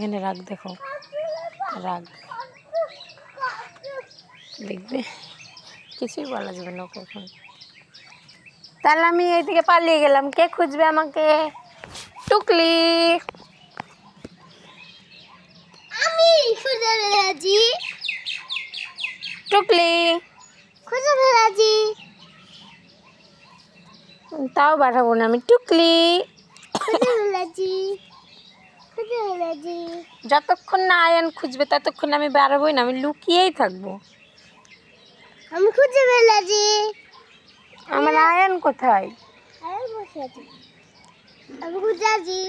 এখানে রাগ দেখো, রাগ দেখবে, কিছুই বলা যাবে না ওকে এখন। তাহলে আমি এইদিকে পালিয়ে গেলাম, কে খুঁজবে আমাকে? টুকলি, আমি খুঁজে ফেলেছি। টুকলি খুঁজে ফেলেছি। তাও বাড়াবো না আমি। টুকলি খুঁজে ফেলেছি। খুঁজে ফেলেছি। যতক্ষণ না আয়ান খুঁজবে ততক্ষণ আমি বাড়াবোই না, আমি লুকিয়েই থাকবো। আমি খুঁজে ফেলেছি। আমার আয়ান কোথায়? আমি বসে আছি। আমি খুঁজেছি।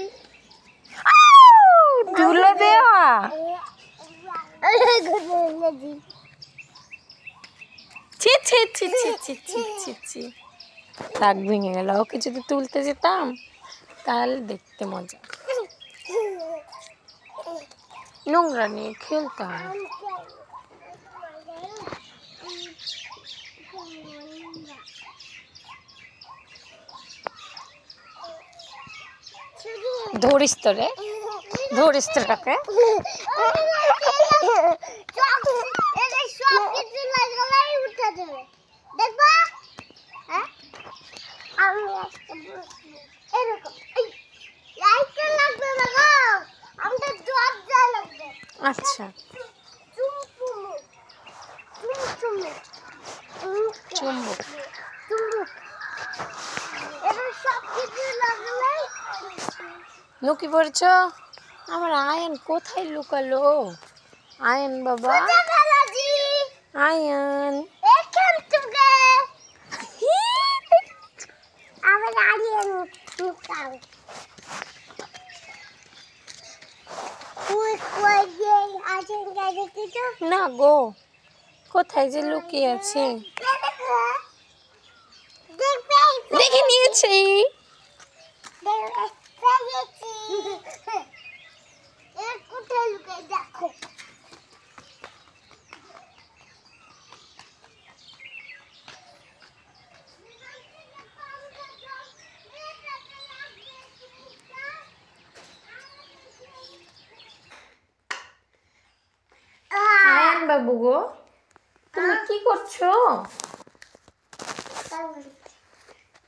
ধুলো দেওয়া। খুঁজে ফেলেছি। ছি ছি ছি ছি ছি ছি ছি ছি, রাগ ভেঙে গেল। ওকে যদি তুলতে যেতাম তাহলে দেখতে মজা। নোংরা নিয়ে খেলতাম। ধরিস তো রে, ধরিস তো তাকে। আচ্ছা চুম্বক, লুকি পড়ছ। আমার আয়ন কোথায় লুকালো? আয়ন বাবা, আয়ন না গো, কোথায় যে লুকিয়ে আছে? দেখে নিয়েছি। দেখো আয়ান বাবু গো, তুমি কি করছো?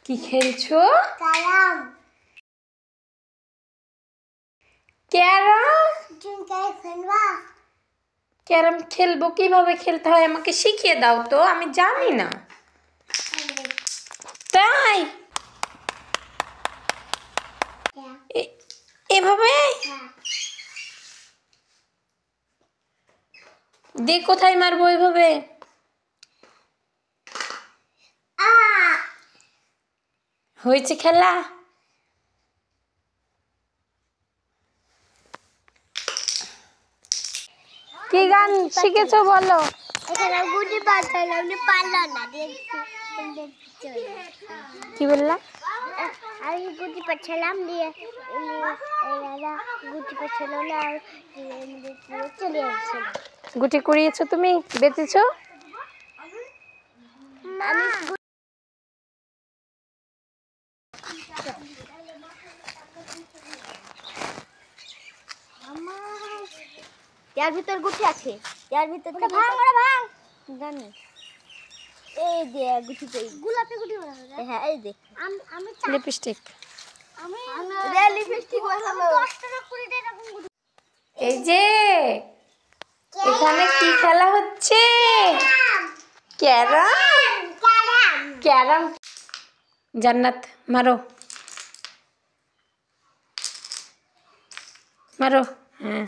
কি খেলছো? কালাম ক্যারাম। ফেলবা ক্যারাম খেলবো, কিভাবে খেলতে হয় আমাকে শিখিয়ে দাও তো, আমি জানি না। তাই এভাবে দে, কোথায় মারবো এভাবে? হয়েছে খেলা? কি গান শিখেছো বলো? এখানে গুটি পাচ্ছিলাম, পারলো না। কি বললা? আমি গুটি পাচ্ছিলাম দিয়ে গুটি পাচ্ছিল না, চলে আসছিল। গুটি কুড়িয়েছো তুমি, বেঁচেছো? আমি यार ভিতর গুটি আছে, यार ভিতর থেকে ভাঙ ভাঙ জানি। এই যে গুটি কই, গোলাপি গুটি বলা। হ্যাঁ এই যে আমি লিপস্টিক, আমি রে লিপস্টিক বসালো 10 টাকা 20 টাকা এরকম গুটি। এই যে এখানে কি খেলা হচ্ছে? ক্যারাম। ক্যারাম। জান্নাত মারো, মারো। হ্যাঁ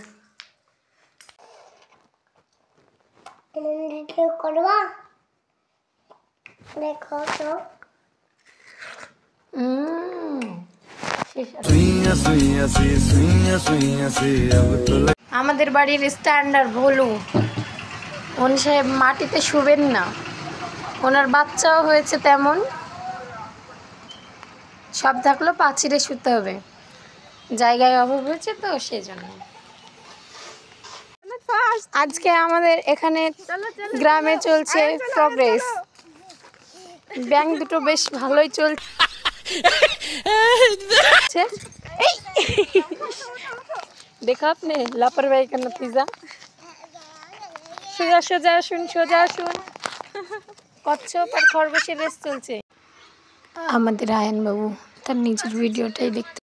করবা দেখো তো। আমাদের বাড়ির স্ট্যান্ডার্ড ভোলু উনি সাহেব মাটিতে শুবেন না, ওনার বাচ্চাও হয়েছে তেমন, সব থাকলেও পাঁচিরে শুতে হবে, জায়গায় অভাব হয়েছে তো সেজন্য। আজকে আমাদের এখানে গ্রামে চলছে প্রোগ্রেস, ব্যাংক দুটো বেশ ভালোই চলছে। देखा आपने लापरवाही का नतीजा সোজা সোজা আসুন সোজা আসুন কচ্ছপ আর খরগোশের রেস চলছে আমাদের আয়ন বাবু তার নিজের ভিডিওটাই দেখতে